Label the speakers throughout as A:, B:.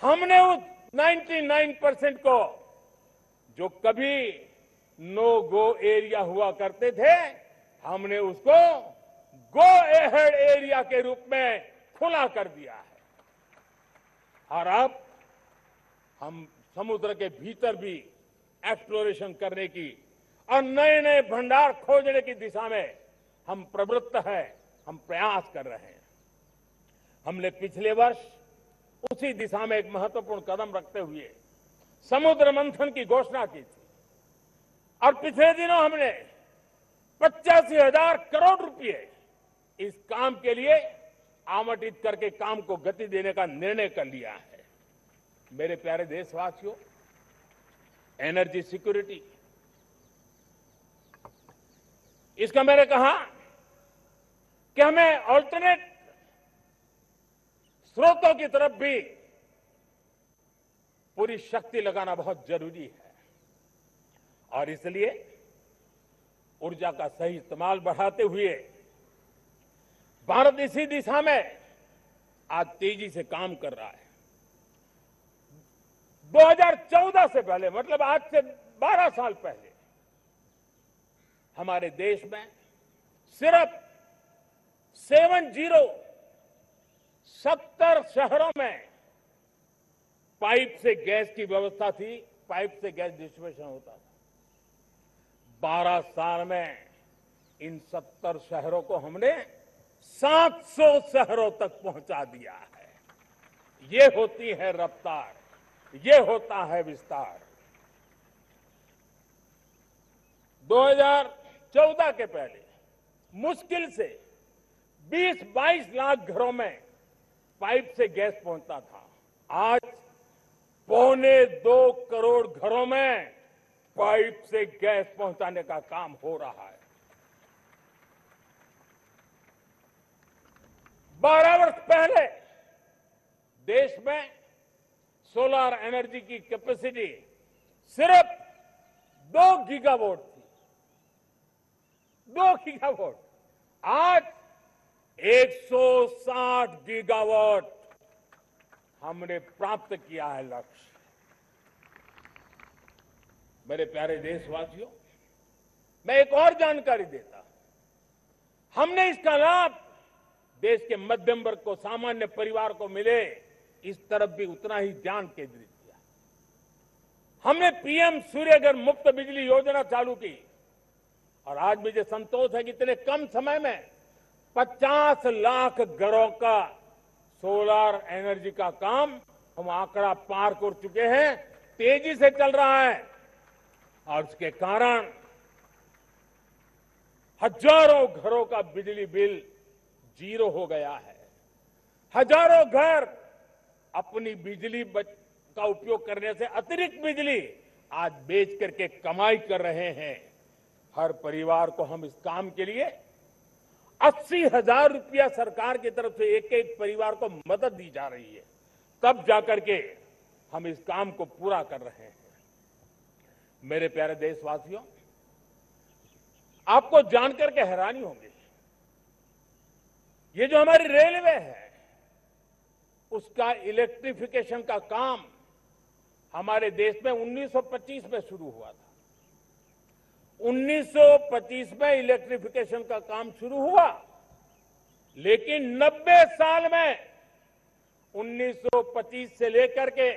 A: हमने उस 99% को जो कभी नो गो एरिया हुआ करते थे, हमने उसको गो एहेड एरिया के रूप में खुला कर दिया है। और अब हम समुद्र के भीतर भी एक्सप्लोरेशन करने की और नए नए भंडार खोजने की दिशा में हम प्रवृत्त हैं, हम प्रयास कर रहे हैं। हमने पिछले वर्ष उसी दिशा में एक महत्वपूर्ण कदम रखते हुए समुद्र मंथन की घोषणा की थी और पिछले दिनों हमने 85,000 करोड़ रुपए इस काम के लिए आवंटित करके काम को गति देने का निर्णय कर लिया है। मेरे प्यारे देशवासियों, एनर्जी सिक्योरिटी, इसका मैंने कहा कि हमें ऑल्टरनेट स्रोतों की तरफ भी पूरी शक्ति लगाना बहुत जरूरी है और इसलिए ऊर्जा का सही इस्तेमाल बढ़ाते हुए भारत इसी दिशा में आज तेजी से काम कर रहा है। 2014 से पहले, मतलब आज से 12 साल पहले, हमारे देश में सिर्फ 70 शहरों में पाइप से गैस की व्यवस्था थी, पाइप से गैस डिस्ट्रीब्यूशन होता था। 12 साल में इन 70 शहरों को हमने 700 शहरों तक पहुंचा दिया है। ये होती है रफ्तार, ये होता है विस्तार। 2014 के पहले मुश्किल से 20-22 लाख घरों में पाइप से गैस पहुंचता था। आज 1.25 करोड़ घरों में पाइप से गैस पहुंचाने का काम हो रहा है। 12 वर्ष पहले देश में सोलर एनर्जी की कैपेसिटी सिर्फ 2 गीगावाट थी। 2 गीगावाट, आज 160 गीगावाट हमने प्राप्त किया है लक्ष्य। मेरे प्यारे देशवासियों, मैं एक और जानकारी देता हूं। हमने इसका लाभ देश के मध्यम वर्ग को, सामान्य परिवार को मिले, इस तरफ भी उतना ही ध्यान केंद्रित किया। हमने पीएम सूर्यघर मुफ्त बिजली योजना चालू की और आज मुझे संतोष है कि इतने कम समय में 50 लाख घरों का सोलर एनर्जी का काम हम आंकड़ा पार कर चुके हैं। तेजी से चल रहा है और उसके कारण हजारों घरों का बिजली बिल 0 हो गया है। हजारों घर अपनी बिजली का उपयोग करने से अतिरिक्त बिजली आज बेच करके कमाई कर रहे हैं। हर परिवार को हम इस काम के लिए 80,000 रुपया सरकार की तरफ से एक एक परिवार को मदद दी जा रही है, तब जाकर के हम इस काम को पूरा कर रहे हैं। मेरे प्यारे देशवासियों, आपको जानकर के हैरानी होगी, ये जो हमारी रेलवे है उसका इलेक्ट्रिफिकेशन का काम हमारे देश में 1925 में शुरू हुआ था। 1925 में इलेक्ट्रिफिकेशन का काम शुरू हुआ, लेकिन 90 साल में 1925 से लेकर के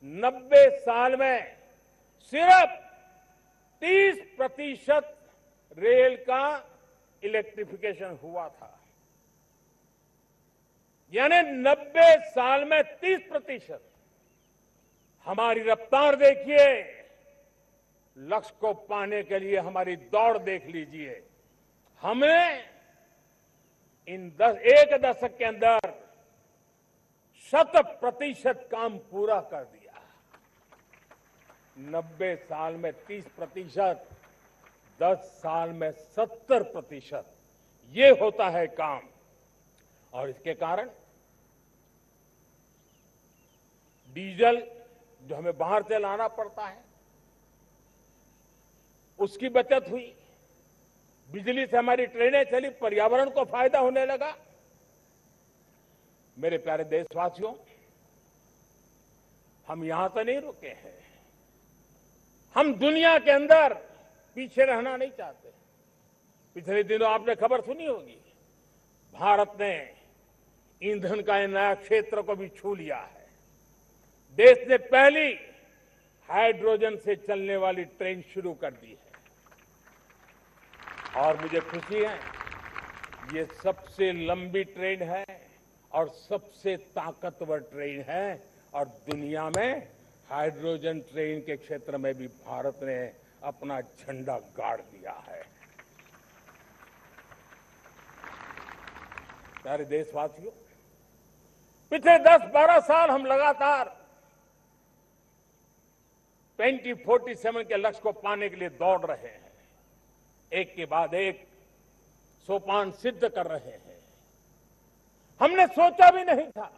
A: 90 साल में सिर्फ 30% रेल का इलेक्ट्रिफिकेशन हुआ था। यानी 90 साल में 30%। हमारी रफ्तार देखिए, लक्ष्य को पाने के लिए हमारी दौड़ देख लीजिए। हमने एक दशक के अंदर 100% काम पूरा कर दिया। 90 साल में 30%, 10 साल में 70%, ये होता है काम। और इसके कारण डीजल जो हमें बाहर से लाना पड़ता है उसकी बचत हुई, बिजली से हमारी ट्रेनें चली, पर्यावरण को फायदा होने लगा। मेरे प्यारे देशवासियों, हम यहां से नहीं रुके हैं। हम दुनिया के अंदर पीछे रहना नहीं चाहते। पिछले दिनों आपने खबर सुनी होगी, भारत ने ईंधन का नया क्षेत्र को भी छू लिया है। देश ने पहली हाइड्रोजन से चलने वाली ट्रेन शुरू कर दी है और मुझे खुशी है, ये सबसे लंबी ट्रेन है और सबसे ताकतवर ट्रेन है और दुनिया में हाइड्रोजन ट्रेन के क्षेत्र में भी भारत ने अपना झंडा गाड़ दिया है। प्यारे देशवासियों, पिछले 10-12 साल हम लगातार 2047 के लक्ष्य को पाने के लिए दौड़ रहे हैं। एक के बाद एक सोपान सिद्ध कर रहे हैं। हमने सोचा भी नहीं था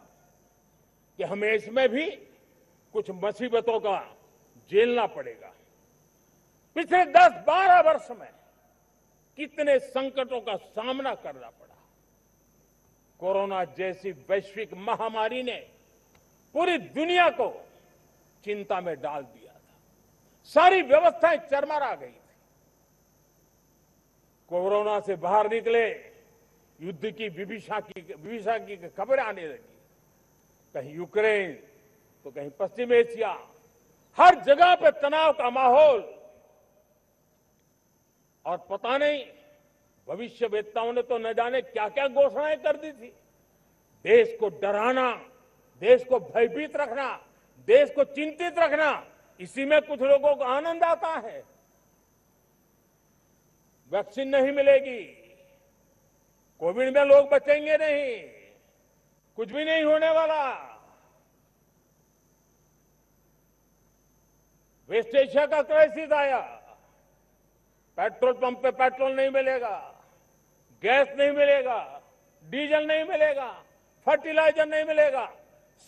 A: कि हमें इसमें भी कुछ मुसीबतों का झेलना पड़ेगा। पिछले 10-12 वर्ष में कितने संकटों का सामना करना पड़ा। कोरोना जैसी वैश्विक महामारी ने पूरी दुनिया को चिंता में डाल दिया था। सारी व्यवस्थाएं चरमरा गई थी। कोरोना से बाहर निकले, युद्ध की विभीषा की खबरें आने लगी। कहीं यूक्रेन तो कहीं पश्चिम एशिया, हर जगह पे तनाव का माहौल। और पता नहीं भविष्यवेत्ताओं ने तो न जाने क्या क्या घोषणाएं कर दी थी। देश को डराना, देश को भयभीत रखना, देश को चिंतित रखना, इसी में कुछ लोगों को आनंद आता है। वैक्सीन नहीं मिलेगी, कोविड में लोग बचेंगे नहीं, कुछ भी नहीं होने वाला। वेस्ट एशिया का क्राइसिस आया, पेट्रोल पंप पे पेट्रोल नहीं मिलेगा, गैस नहीं मिलेगा, डीजल नहीं मिलेगा, फर्टिलाइजर नहीं मिलेगा।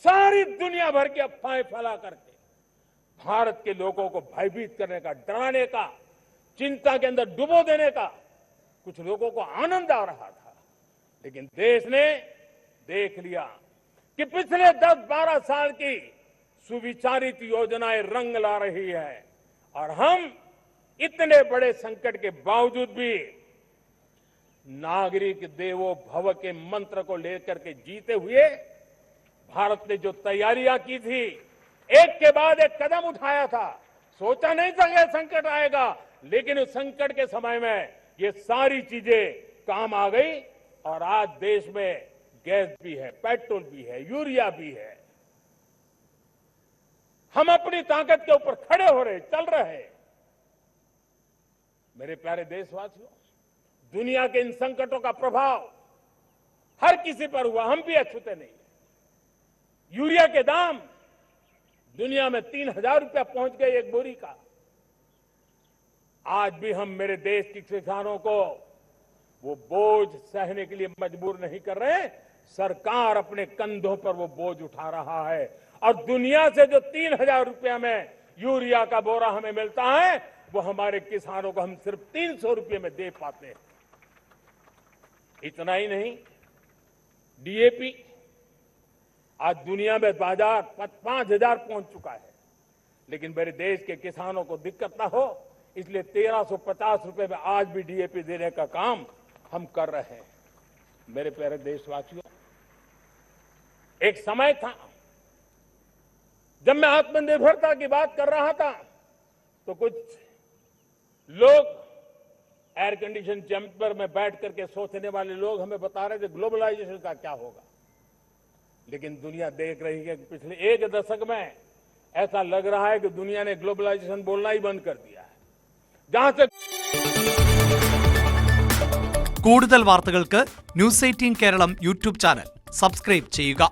A: सारी दुनिया भर की अफवाहें फैला करके भारत के लोगों को भयभीत करने का, डराने का, चिंता के अंदर डुबो देने का कुछ लोगों को आनंद आ रहा था। लेकिन देश ने देख लिया कि पिछले 10-12 साल की सुविचारित योजनाएं रंग ला रही है और हम इतने बड़े संकट के बावजूद भी नागरिक देवो भव के मंत्र को लेकर के जीते हुए भारत ने जो तैयारियां की थी, एक के बाद एक कदम उठाया था। सोचा नहीं था कि संकट आएगा, लेकिन उस संकट के समय में ये सारी चीजें काम आ गई और आज देश में गैस भी है, पेट्रोल भी है, यूरिया भी है। हम अपनी ताकत के ऊपर खड़े हो रहे, चल रहे। मेरे प्यारे देशवासियों, दुनिया के इन संकटों का प्रभाव हर किसी पर हुआ, हम भी अछूते नहीं। यूरिया के दाम दुनिया में 3,000 रुपया पहुंच गए एक बोरी का। आज भी हम मेरे देश के किसानों को वो बोझ सहने के लिए मजबूर नहीं कर रहे। सरकार अपने कंधों पर वो बोझ उठा रहा है और दुनिया से जो 3,000 रुपया में यूरिया का बोरा हमें मिलता है, वो हमारे किसानों को हम सिर्फ 300 रुपये में दे पाते हैं। इतना ही नहीं, डीएपी आज दुनिया में बाजार 5,000 पहुंच चुका है। लेकिन मेरे देश के किसानों को दिक्कत ना हो, इसलिए 1,350 रुपये में आज भी डीएपी देने का काम हम कर रहे हैं। मेरे प्यारे देशवासियों, एक समय था जब मैं आत्मनिर्भरता की बात कर रहा था तो कुछ लोग एयर कंडीशन चैम्बर में बैठ करके सोचने वाले लोग हमें बता रहे थे ग्लोबलाइजेशन का क्या होगा। लेकिन दुनिया देख रही है कि पिछले एक दशक में ऐसा लग रहा है कि दुनिया ने ग्लोबलाइजेशन बोलना ही बंद कर दिया है। जहां से
B: കൂടുതൽ വാർത്തകൾക്ക് news 18 Keralam YouTube channel subscribe ചെയ്യുക.